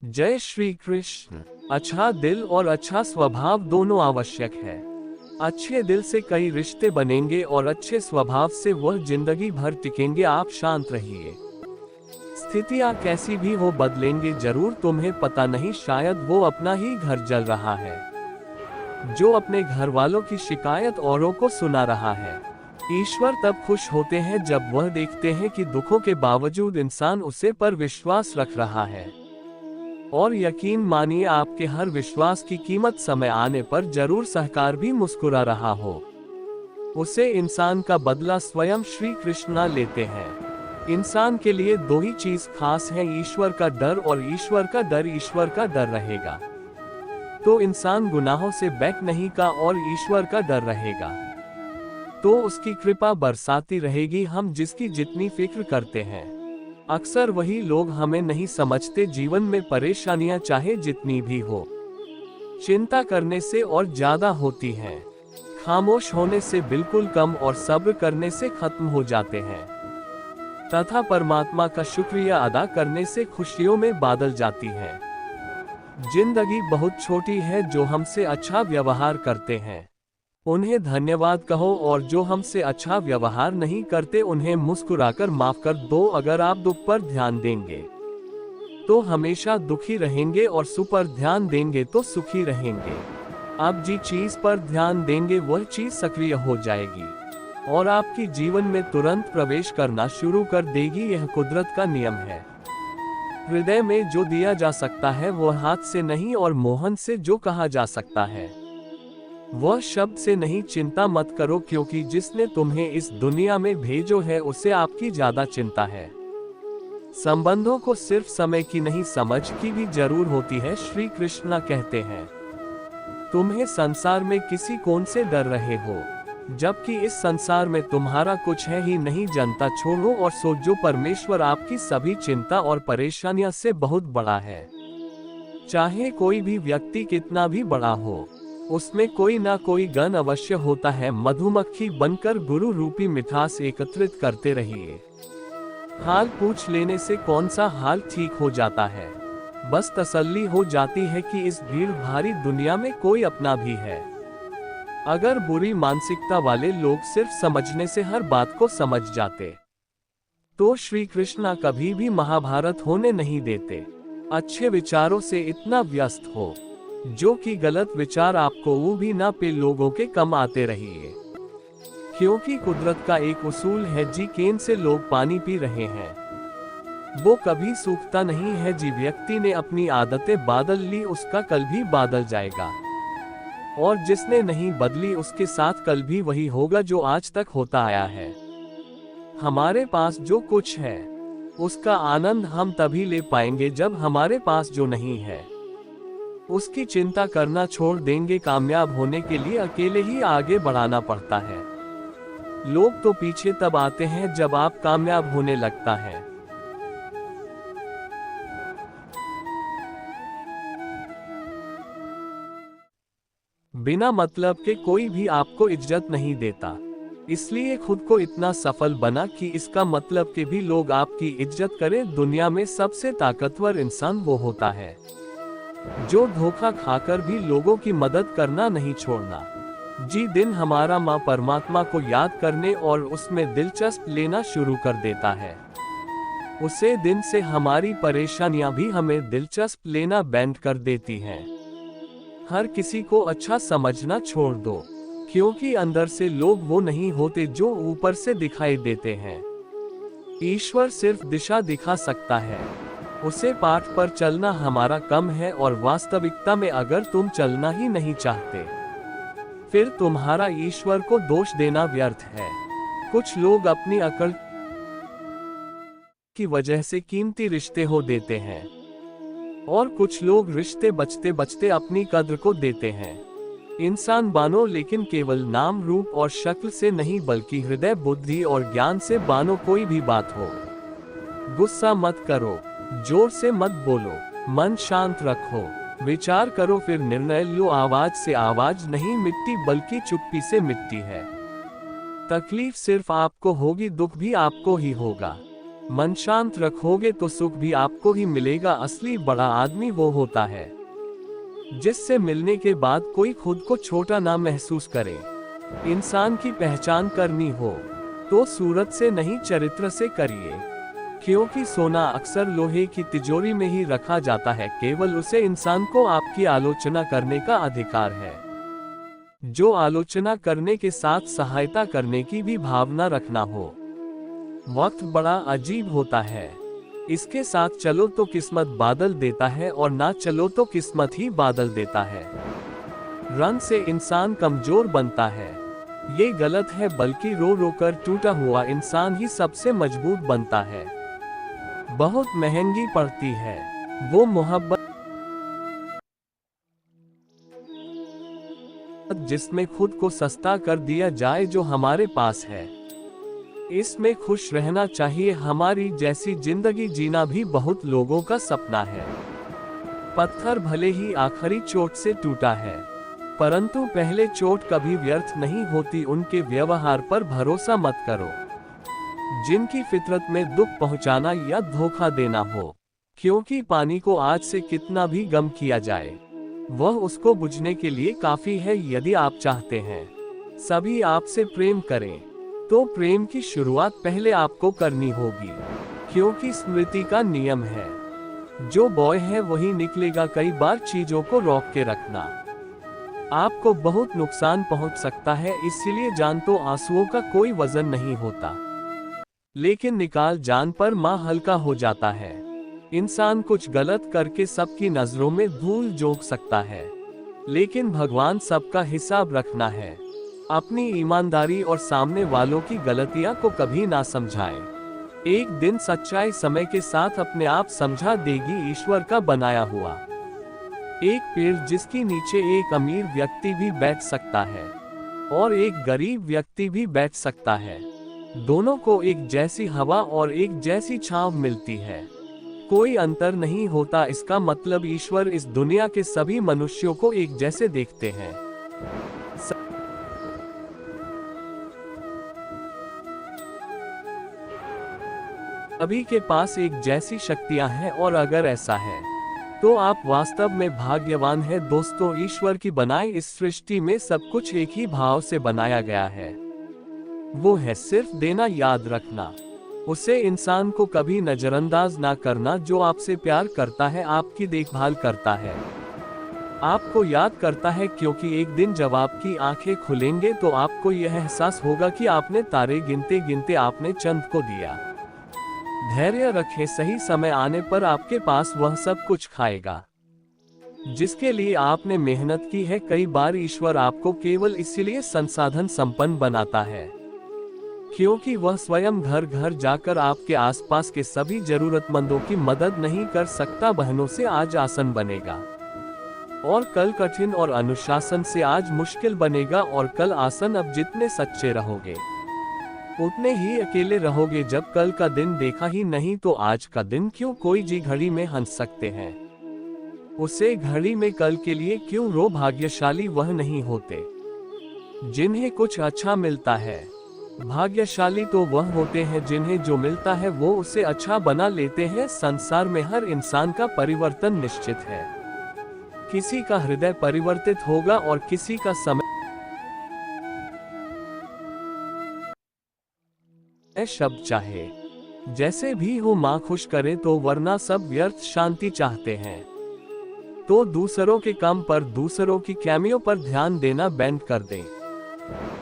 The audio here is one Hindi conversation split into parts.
जय श्री कृष्ण। अच्छा दिल और अच्छा स्वभाव दोनों आवश्यक है। अच्छे दिल से कई रिश्ते बनेंगे और अच्छे स्वभाव से वह जिंदगी भर टिकेंगे। आप शांत रहिए। स्थितियां कैसी भी हो बदलेंगे जरूर, तुम्हें पता नहीं शायद वो अपना ही घर जल रहा है जो अपने घर वालों की शिकायत औरों को सुना रहा है। ईश्वर तब खुश होते हैं जब वह देखते हैं कि दुखों के बावजूद इंसान उसे पर विश्वास रख रहा है। और यकीन मानिए आपके हर विश्वास की कीमत समय आने पर जरूर सहकार भी मुस्कुरा रहा हो। उसे इंसान का बदला स्वयं श्री कृष्ण लेते हैं। इंसान के लिए दो ही चीज खास है, ईश्वर का डर और ईश्वर का डर। ईश्वर का डर रहेगा तो इंसान गुनाहों से बैक नहीं का, और ईश्वर का डर रहेगा तो उसकी कृपा बरसाती रहेगी। हम जिसकी जितनी फिक्र करते हैं अक्सर वही लोग हमें नहीं समझते। जीवन में परेशानियां चाहे जितनी भी हो, चिंता करने से और ज्यादा होती हैं, खामोश होने से बिल्कुल कम, और सब्र करने से खत्म हो जाते हैं, तथा परमात्मा का शुक्रिया अदा करने से खुशियों में बादल जाती है। जिंदगी बहुत छोटी है, जो हमसे अच्छा व्यवहार करते हैं उन्हें धन्यवाद कहो, और जो हमसे अच्छा व्यवहार नहीं करते उन्हें मुस्कुराकर माफ कर दो। अगर आप दुख पर ध्यान देंगे तो हमेशा दुखी रहेंगे, और सुख पर ध्यान देंगे तो सुखी रहेंगे। आप जिस चीज पर ध्यान देंगे वह चीज सक्रिय हो जाएगी और आपकी जीवन में तुरंत प्रवेश करना शुरू कर देगी। यह कुदरत का नियम है। हृदय में जो दिया जा सकता है वह हाथ से नहीं, और मोहन से जो कहा जा सकता है वह शब्द से नहीं। चिंता मत करो, क्योंकि जिसने तुम्हें इस दुनिया में भेजो है उसे आपकी ज्यादा चिंता है। संबंधों को सिर्फ समय की नहीं समझ की भी जरूर होती है। श्री कृष्ण कहते हैं तुम्हें संसार में किसी कौन से डर रहे हो, जबकि इस संसार में तुम्हारा कुछ है ही नहीं। जनता छोड़ो और सोचो, परमेश्वर आपकी सभी चिंता और परेशानियों से बहुत बड़ा है। चाहे कोई भी व्यक्ति कितना भी बड़ा हो, उसमें कोई ना कोई गण अवश्य होता है। मधुमक्खी बनकर गुरु रूपी मिठास एकत्रित करते रहिए। हाल पूछ लेने से कौन सा हाल ठीक हो जाता है, बस तसल्ली हो जाती है कि इस भीड़ भारी दुनिया में कोई अपना भी है। अगर बुरी मानसिकता वाले लोग सिर्फ समझने से हर बात को समझ जाते तो श्री कृष्ण कभी भी महाभारत होने नहीं देते। अच्छे विचारों से इतना व्यस्त हो जो कि गलत विचार आपको वो भी ना पे लोगों के कम आते रहिए, क्योंकि कुदरत का एक उसूल है, जी केन से लोग पानी पी रहे हैं वो कभी सूखता नहीं है। जी व्यक्ति ने अपनी आदतें बादल ली उसका कल भी बादल जाएगा, और जिसने नहीं बदली उसके साथ कल भी वही होगा जो आज तक होता आया है। हमारे पास जो कुछ है उसका आनंद हम तभी ले पाएंगे जब हमारे पास जो नहीं है उसकी चिंता करना छोड़ देंगे। कामयाब होने के लिए अकेले ही आगे बढ़ाना पड़ता है। लोग तो पीछे तब आते हैं जब आप कामयाब होने लगता है। बिना मतलब के कोई भी आपको इज्जत नहीं देता, इसलिए खुद को इतना सफल बना कि इसका मतलब के भी लोग आपकी इज्जत करें। दुनिया में सबसे ताकतवर इंसान वो होता है जो धोखा खाकर भी लोगों की मदद करना नहीं छोड़ना। जी दिन हमारा माँ परमात्मा को याद करने और उसमें दिलचस्प लेना शुरू कर देता है, उसे दिन से हमारी परेशानियां भी हमें दिलचस्प लेना बैंड कर देती हैं। हर किसी को अच्छा समझना छोड़ दो, क्योंकि अंदर से लोग वो नहीं होते जो ऊपर से दिखाई देते हैं। ईश्वर सिर्फ दिशा दिखा सकता है, उसे पाठ पर चलना हमारा कम है। और वास्तविकता में अगर तुम चलना ही नहीं चाहते फिर तुम्हारा ईश्वर को दोष देना व्यर्थ है। कुछ लोग अपनी अकड़ की वजह से कीमती रिश्ते हो देते हैं, और कुछ लोग रिश्ते बचते बचते अपनी कद्र को देते हैं। इंसान बानो, लेकिन केवल नाम रूप और शक्ल से नहीं बल्कि हृदय बुद्धि और ज्ञान से बानो। कोई भी बात हो गुस्सा मत करो, जोर से मत बोलो, मन शांत रखो, विचार करो फिर निर्णय लो। आवाज से आवाज नहीं मिटती बल्कि चुप्पी से मिटती है। तकलीफ सिर्फ आपको होगी, दुख भी आपको ही होगा। मन शांत रखोगे तो सुख भी आपको ही मिलेगा। असली बड़ा आदमी वो होता है जिससे मिलने के बाद कोई खुद को छोटा ना महसूस करे। इंसान की पहचान करनी हो तो सूरत से नहीं चरित्र से करिए, क्योंकि सोना अक्सर लोहे की तिजोरी में ही रखा जाता है। केवल उसे इंसान को आपकी आलोचना करने का अधिकार है जो आलोचना करने के साथ सहायता करने की भी भावना रखना हो। वक्त बड़ा अजीब होता है, इसके साथ चलो तो किस्मत बादल देता है और ना चलो तो किस्मत ही बादल देता है। रन से इंसान कमजोर बनता है, ये गलत है, बल्कि रो रो कर टूटा हुआ इंसान ही सबसे मजबूत बनता है। बहुत महंगी पड़ती है वो मोहब्बत जिसमें खुद को सस्ता कर दिया जाए जो हमारे पास है। इसमें खुश रहना चाहिए। हमारी जैसी जिंदगी जीना भी बहुत लोगों का सपना है। पत्थर भले ही आखिरी चोट से टूटा है, परंतु पहले चोट कभी व्यर्थ नहीं होती। उनके व्यवहार पर भरोसा मत करो जिनकी फितरत में दुख पहुंचाना या धोखा देना हो, क्योंकि पानी को आज से कितना भी गम किया जाए वह उसको बुझने के लिए काफी है। यदि आप चाहते हैं सभी आपसे प्रेम करें तो प्रेम की शुरुआत पहले आपको करनी होगी, क्योंकि स्मृति का नियम है जो बॉय है वही निकलेगा। कई बार चीजों को रोक के रखना आपको बहुत नुकसान पहुंच सकता है, इसलिए जान तो आंसुओं का कोई वजन नहीं होता, लेकिन निकाल जान पर मां हल्का हो जाता है। इंसान कुछ गलत करके सबकी नजरों में धूल झोंक सकता है, लेकिन भगवान सबका हिसाब रखना है। अपनी ईमानदारी और सामने वालों की गलतियां को कभी ना समझाएं। एक दिन सच्चाई समय के साथ अपने आप समझा देगी। ईश्वर का बनाया हुआ एक पेड़ जिसके नीचे एक अमीर व्यक्ति भी बैठ सकता है और एक गरीब व्यक्ति भी बैठ सकता है। दोनों को एक जैसी हवा और एक जैसी छांव मिलती है, कोई अंतर नहीं होता। इसका मतलब ईश्वर इस दुनिया के सभी मनुष्यों को एक जैसे देखते हैं। सभी के पास एक जैसी शक्तियां हैं, और अगर ऐसा है तो आप वास्तव में भाग्यवान हैं। दोस्तों, ईश्वर की बनाई इस सृष्टि में सब कुछ एक ही भाव से बनाया गया है, वो है सिर्फ देना। याद रखना, उसे इंसान को कभी नजरअंदाज ना करना। जो आपसे प्यार करता है, आपकी देखभाल करता है, आपको याद करता है, क्योंकि एक दिन जब आपकी आंखें खुलेंगे तो आपको यह एहसास होगा कि आपने तारे गिनते गिनते आपने चंद को दिया। धैर्य रखें, सही समय आने पर आपके पास वह सब कुछ खाएगा जिसके लिए आपने मेहनत की है। कई बार ईश्वर आपको केवल इसलिए संसाधन संपन्न बनाता है क्योंकि वह स्वयं घर घर जाकर आपके आसपास के सभी जरूरतमंदों की मदद नहीं कर सकता। बहनों से आज आसान बनेगा और कल कठिन, और अनुशासन से आज मुश्किल बनेगा और कल आसान। अब जितने सच्चे रहोगे उतने ही अकेले रहोगे। जब कल का दिन देखा ही नहीं तो आज का दिन क्यों? कोई जी घड़ी में हंस सकते हैं, उसे घड़ी में कल के लिए क्यों रो? भाग्यशाली वह नहीं होते जिन्हें कुछ अच्छा मिलता है, भाग्यशाली तो वह होते हैं जिन्हें जो मिलता है वो उसे अच्छा बना लेते हैं। संसार में हर इंसान का परिवर्तन निश्चित है, किसी का हृदय परिवर्तित होगा और किसी का समय शब्द चाहे जैसे भी हो मां खुश करे तो, वरना सब व्यर्थ। शांति चाहते हैं तो दूसरों के काम पर, दूसरों की कैमियों पर ध्यान देना बैंड कर दें।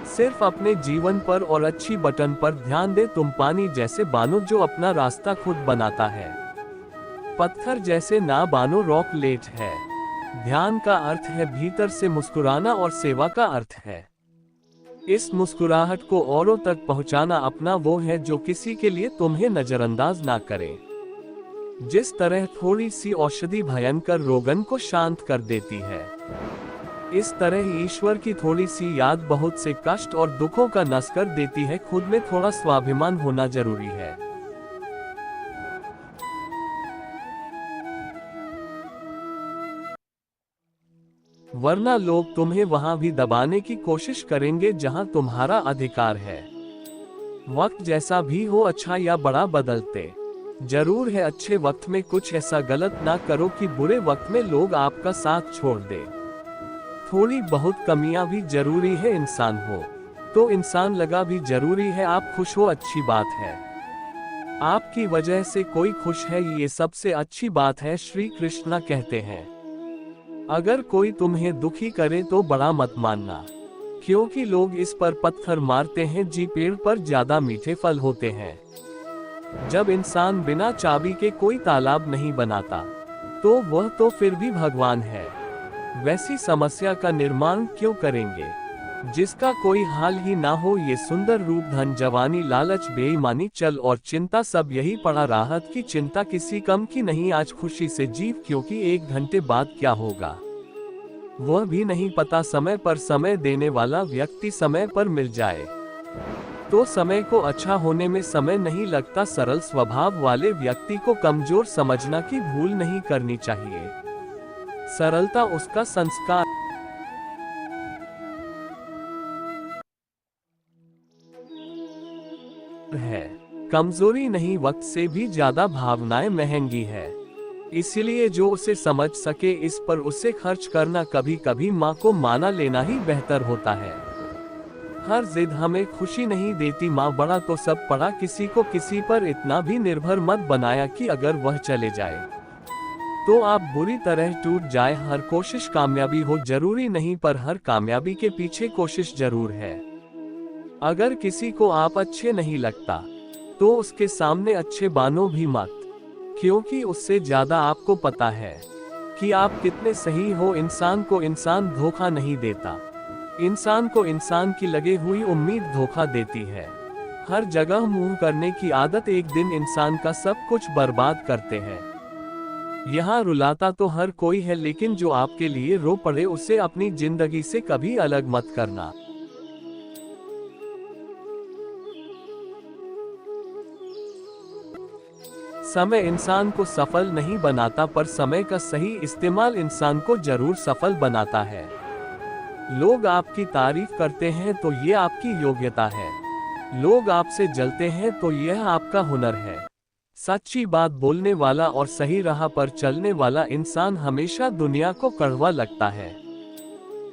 सिर्फ अपने जीवन पर और अच्छी बटन पर ध्यान दे। तुम पानी जैसे बानो जो अपना रास्ता खुद बनाता है, पत्थर जैसे ना बानो रॉक लेट है। ध्यान का अर्थ है भीतर से मुस्कुराना और सेवा का अर्थ है इस मुस्कुराहट को औरों तक पहुंचाना। अपना वो है जो किसी के लिए तुम्हें नजरअंदाज ना करे। जिस तरह थोड़ी सी औषधि भयंकर रोगन को शांत कर देती है, इस तरह ईश्वर की थोड़ी सी याद बहुत से कष्ट और दुखों का नश कर देती है। खुद में थोड़ा स्वाभिमान होना जरूरी है। वरना लोग तुम्हें वहां भी दबाने की कोशिश करेंगे जहां तुम्हारा अधिकार है। वक्त जैसा भी हो, अच्छा या बड़ा, बदलते जरूर है। अच्छे वक्त में कुछ ऐसा गलत ना करो कि बुरे वक्त में लोग आपका साथ छोड़ दे। थोड़ी बहुत कमियां भी जरूरी है, इंसान हो तो इंसान लगा भी जरूरी है। आप खुश हो, अच्छी बात है, आपकी वजह से कोई खुश है, ये सबसे अच्छी बात है। श्री कृष्णा कहते हैं, अगर कोई तुम्हें दुखी करे तो बड़ा मत मानना, क्योंकि लोग इस पर पत्थर मारते हैं जी पेड़ पर ज्यादा मीठे फल होते हैं। जब इंसान बिना चाबी के कोई तालाब नहीं बनाता तो वह तो फिर भी भगवान है। वैसी समस्या का निर्माण क्यों करेंगे जिसका कोई हाल ही ना हो। ये सुंदर रूप, धन, जवानी, लालच, बेईमानी, चल और चिंता, सब यही पड़ा। राहत की चिंता किसी कम की नहीं। आज खुशी से जीव, क्योंकि 1 घंटे बाद क्या होगा वह भी नहीं पता। समय पर समय देने वाला व्यक्ति समय पर मिल जाए तो समय को अच्छा होने में समय नहीं लगता। सरल स्वभाव वाले व्यक्ति को कमजोर समझना की भूल नहीं करनी चाहिए। सरलता उसका संस्कार है, कमजोरी नहीं। वक्त से भी ज्यादा भावनाएं महंगी है, इसलिए जो उसे समझ सके इस पर उसे खर्च करना। कभी कभी माँ को माना लेना ही बेहतर होता है। हर जिद हमें खुशी नहीं देती। माँ बड़ा तो सब पड़ा, किसी को किसी पर इतना भी निर्भर मत बनाया कि अगर वह चले जाए तो आप बुरी तरह टूट जाए। हर कोशिश कामयाबी हो जरूरी नहीं, पर हर कामयाबी के पीछे कोशिश जरूर है। अगर किसी को आप अच्छे नहीं लगता तो उसके सामने अच्छे बानो भी मत, क्योंकि उससे ज्यादा आपको पता है कि आप कितने सही हो। इंसान को इंसान धोखा नहीं देता, इंसान को इंसान की लगे हुई उम्मीद धोखा देती है। हर जगह मुंह करने की आदत एक दिन इंसान का सब कुछ बर्बाद करते हैं। यहाँ रुलाता तो हर कोई है, लेकिन जो आपके लिए रो पड़े उसे अपनी जिंदगी से कभी अलग मत करना। समय इंसान को सफल नहीं बनाता, पर समय का सही इस्तेमाल इंसान को जरूर सफल बनाता है। लोग आपकी तारीफ करते हैं तो ये आपकी योग्यता है। लोग आपसे जलते हैं तो यह आपका हुनर है। सच्ची बात बोलने वाला और सही राह पर चलने वाला इंसान हमेशा दुनिया को कड़वा लगता है।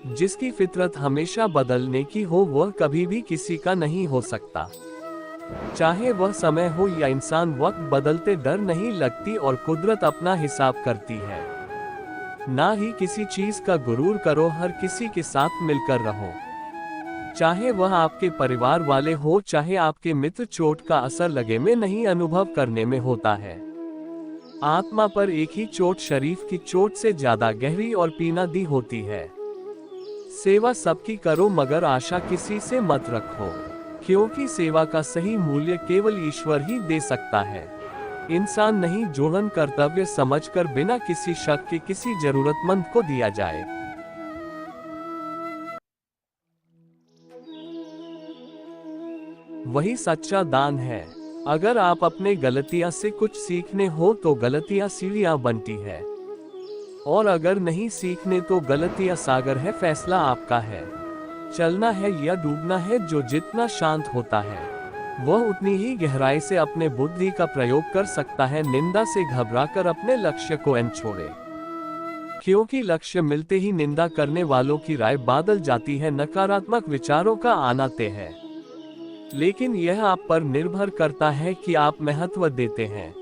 जिसकी फितरत हमेशा बदलने की हो वह कभी भी किसी का नहीं हो सकता। चाहे वह समय हो या इंसान, वक्त बदलते डर नहीं लगती और कुदरत अपना हिसाब करती है। ना ही किसी चीज का गुरूर करो, हर किसी के साथ मिलकर रहो। चाहे वह आपके परिवार वाले हो, चाहे आपके मित्र। चोट का असर लगे में नहीं, अनुभव करने में होता है। आत्मा पर एक ही चोट शरीफ की चोट से ज्यादा गहरी और पीनादी होती है। सेवा सबकी करो, मगर आशा किसी से मत रखो, क्योंकि सेवा का सही मूल्य केवल ईश्वर ही दे सकता है। इंसान नहीं, जोड़न कर्तव्य समझकर बिना किसी शक के किसी जरूरतमंद को दिया जाए। वही सच्चा दान है। अगर आप अपने गलतियां से कुछ सीखने हो तो गलतियां सीढ़ियां बनती है, और अगर नहीं सीखने तो गलतियां सागर है। फैसला आपका है, चलना है या डूबना है। जो जितना शांत होता है वह उतनी ही गहराई से अपने बुद्धि का प्रयोग कर सकता है। निंदा से घबराकर अपने लक्ष्य को न छोड़े, क्योंकि लक्ष्य मिलते ही निंदा करने वालों की राय बदल जाती है। नकारात्मक विचारों का आना तय है, लेकिन यह आप पर निर्भर करता है कि आप महत्व देते हैं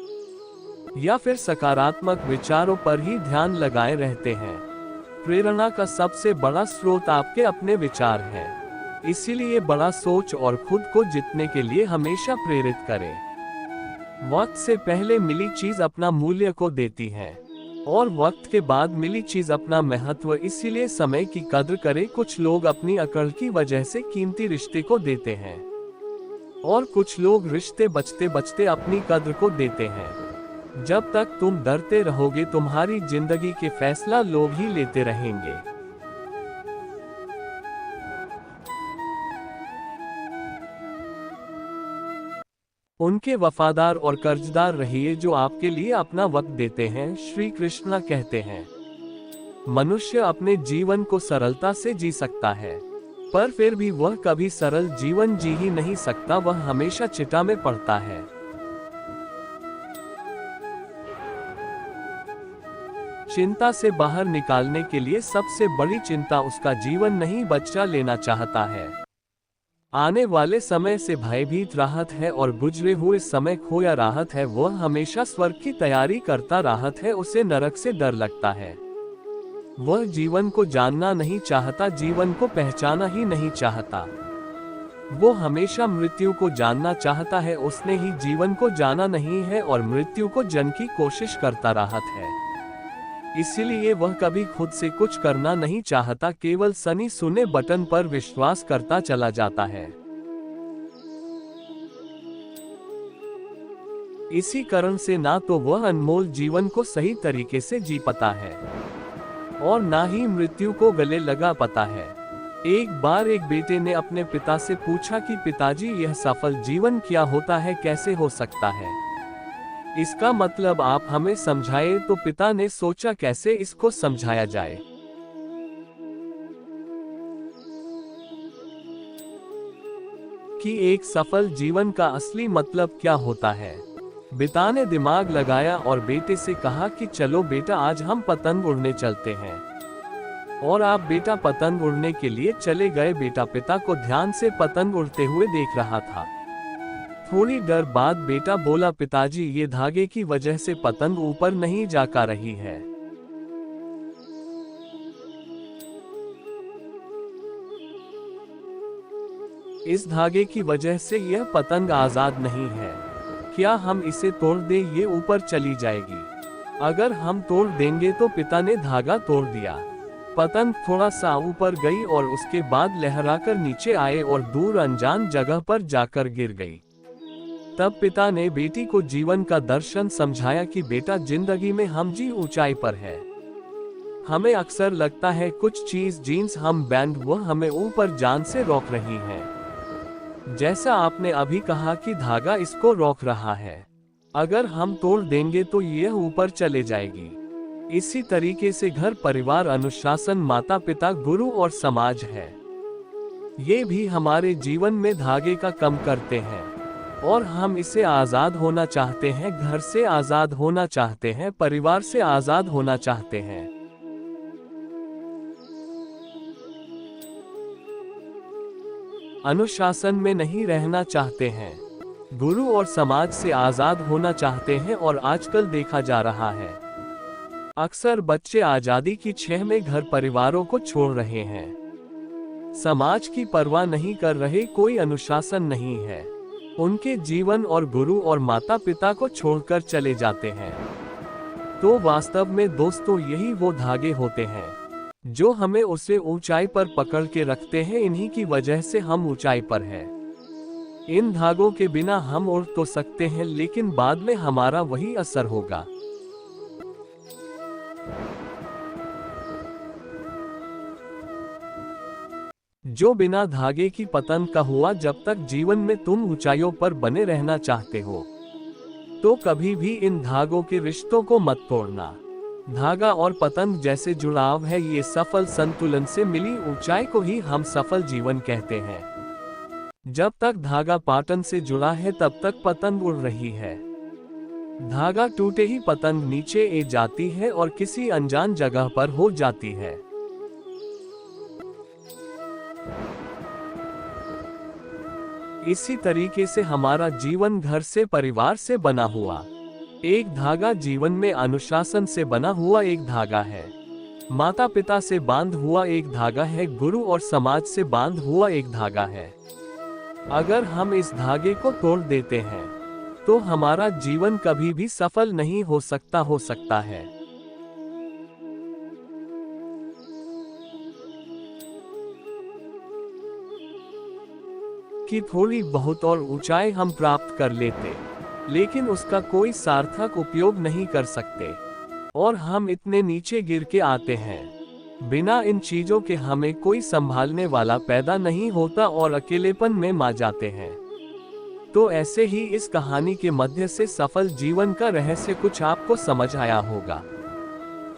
या फिर सकारात्मक विचारों पर ही ध्यान लगाए रहते हैं। प्रेरणा का सबसे बड़ा स्रोत आपके अपने विचार हैं। इसीलिए बड़ा सोच और खुद को जीतने के लिए हमेशा प्रेरित करें। वक्त से पहले मिली चीज अपना मूल्य को देती है, और वक्त के बाद मिली चीज अपना महत्व। इसीलिए समय की कद्र करें। कुछ लोग अपनी अकड़ की वजह से कीमती रिश्ते को देते हैं, और कुछ लोग रिश्ते बचते बचते अपनी कद्र को देते हैं। जब तक तुम डरते रहोगे तुम्हारी जिंदगी के फैसला लोग ही लेते रहेंगे। उनके वफादार और कर्जदार रहिए जो आपके लिए अपना वक्त देते हैं। श्री कृष्ण कहते हैं, मनुष्य अपने जीवन को सरलता से जी सकता है, पर फिर भी वह कभी सरल जीवन जी ही नहीं सकता, वह हमेशा चिता में पड़ता है। चिंता से बाहर निकालने के लिए सबसे बड़ी चिंता उसका जीवन नहीं बचा लेना चाहता है। आने वाले समय से भयभीत राहत है और गुजरे हुए समय खोया राहत है। वह हमेशा स्वर्ग की तैयारी करता राहत है, उसे नरक से डर लगता है। वह जीवन को जानना नहीं चाहता, जीवन को पहचाना ही नहीं चाहता। वो हमेशा मृत्यु को जानना चाहता है, उसने ही जीवन को जाना नहीं है और मृत्यु को जन की कोशिश करता राहत है। इसीलिए वह कभी खुद से कुछ करना नहीं चाहता, केवल सनी सुने बटन पर विश्वास करता चला जाता है। इसी कारण से ना तो वह अनमोल जीवन को सही तरीके से जी पाता है और ना ही मृत्यु को गले लगा पाता है। एक बार एक बेटे ने अपने पिता से पूछा कि पिताजी, यह सफल जीवन क्या होता है, कैसे हो सकता है? इसका मतलब आप हमें समझाए। तो पिता ने सोचा कैसे इसको समझाया जाए। कि एक सफल जीवन का असली मतलब क्या होता है। पिता ने दिमाग लगाया और बेटे से कहा कि चलो बेटा, आज हम पतंग उड़ने चलते हैं। और आप बेटा पतंग उड़ने के लिए चले गए। बेटा पिता को ध्यान से पतंग उड़ते हुए देख रहा था। थोड़ी देर बाद बेटा बोला, पिताजी, ये धागे की वजह से पतंग ऊपर नहीं जाकर रही है। इस धागे की वजह से यह पतंग आजाद नहीं है। क्या हम इसे तोड़ दें, ये ऊपर चली जाएगी। अगर हम तोड़ देंगे तो पिता ने धागा तोड़ दिया। पतंग थोड़ा सा ऊपर गई और उसके बाद लहराकर नीचे आए और दूर अनजान जगह पर जाकर गिर गई। तब पिता ने बेटी को जीवन का दर्शन समझाया कि बेटा, जिंदगी में हम जी ऊंचाई पर है। हमें अक्सर लगता है कुछ चीज, जीन्स, हम बैंड, वह हमें ऊपर जान से रोक रही है। जैसा आपने अभी कहा कि धागा इसको रोक रहा है। अगर हम तोड़ देंगे तो यह ऊपर चले जाएगी। इसी तरीके से घर, परिवार, अनुशासन, माता पिता, गुरु और समाज है। ये भी हमारे जीवन में धागे का कम करते हैं और हम इसे आजाद होना चाहते हैं। घर से आजाद होना चाहते हैं, परिवार से आजाद होना चाहते हैं। अनुशासन में नहीं रहना चाहते हैं। गुरु और समाज से आजाद होना चाहते हैं। और आजकल देखा जा रहा है, अक्सर बच्चे आजादी की छह में घर परिवारों को छोड़ रहे हैं। समाज की परवाह नहीं कर रहे, कोई अनुशासन नहीं है। उनके जीवन और गुरु और माता पिता को छोड़कर चले जाते हैं। तो वास्तव में दोस्तों, यही वो धागे होते हैं जो हमें उसे ऊंचाई पर पकड़ के रखते हैं। इन्हीं की वजह से हम ऊंचाई पर हैं। इन धागों के बिना हम उड़ तो सकते हैं, लेकिन बाद में हमारा वही असर होगा। जो बिना धागे की पतंग का हुआ। जब तक जीवन में तुम ऊंचाइयों पर बने रहना चाहते हो तो कभी भी इन धागों के रिश्तों को मत तोड़ना। धागा और पतंग जैसे जुड़ाव है, ये सफल संतुलन से मिली ऊंचाई को ही हम सफल जीवन कहते हैं। जब तक धागा पाटन से जुड़ा है तब तक पतंग उड़ रही है। धागा टूटे ही पतंग नीचे ए जाती है और किसी अनजान जगह पर हो जाती है। इसी तरीके से हमारा जीवन घर से, परिवार से बना हुआ एक धागा, जीवन में अनुशासन से बना हुआ एक धागा है, माता पिता से बांध हुआ एक धागा है, गुरु और समाज से बांध हुआ एक धागा है। अगर हम इस धागे को तोड़ देते हैं तो हमारा जीवन कभी भी सफल नहीं हो सकता है। कि थोड़ी बहुत और ऊंचाई हम प्राप्त कर लेते, लेकिन उसका कोई सार्थक उपयोग नहीं कर सकते और हम इतने नीचे गिर के आते हैं। बिना इन चीजों के हमें कोई संभालने वाला पैदा नहीं होता और अकेलेपन में मा जाते हैं। तो ऐसे ही इस कहानी के मध्य से सफल जीवन का रहस्य कुछ आपको समझ आया होगा।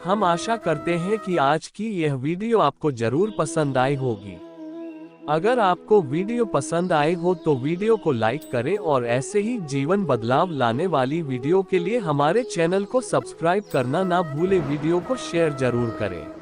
हम आशा करते हैं कि आज की यह वीडियो आपको जरूर पसंद आई होगी। अगर आपको वीडियो पसंद आए हो तो वीडियो को लाइक करें और ऐसे ही जीवन बदलाव लाने वाली वीडियो के लिए हमारे चैनल को सब्सक्राइब करना ना भूलें। वीडियो को शेयर जरूर करें।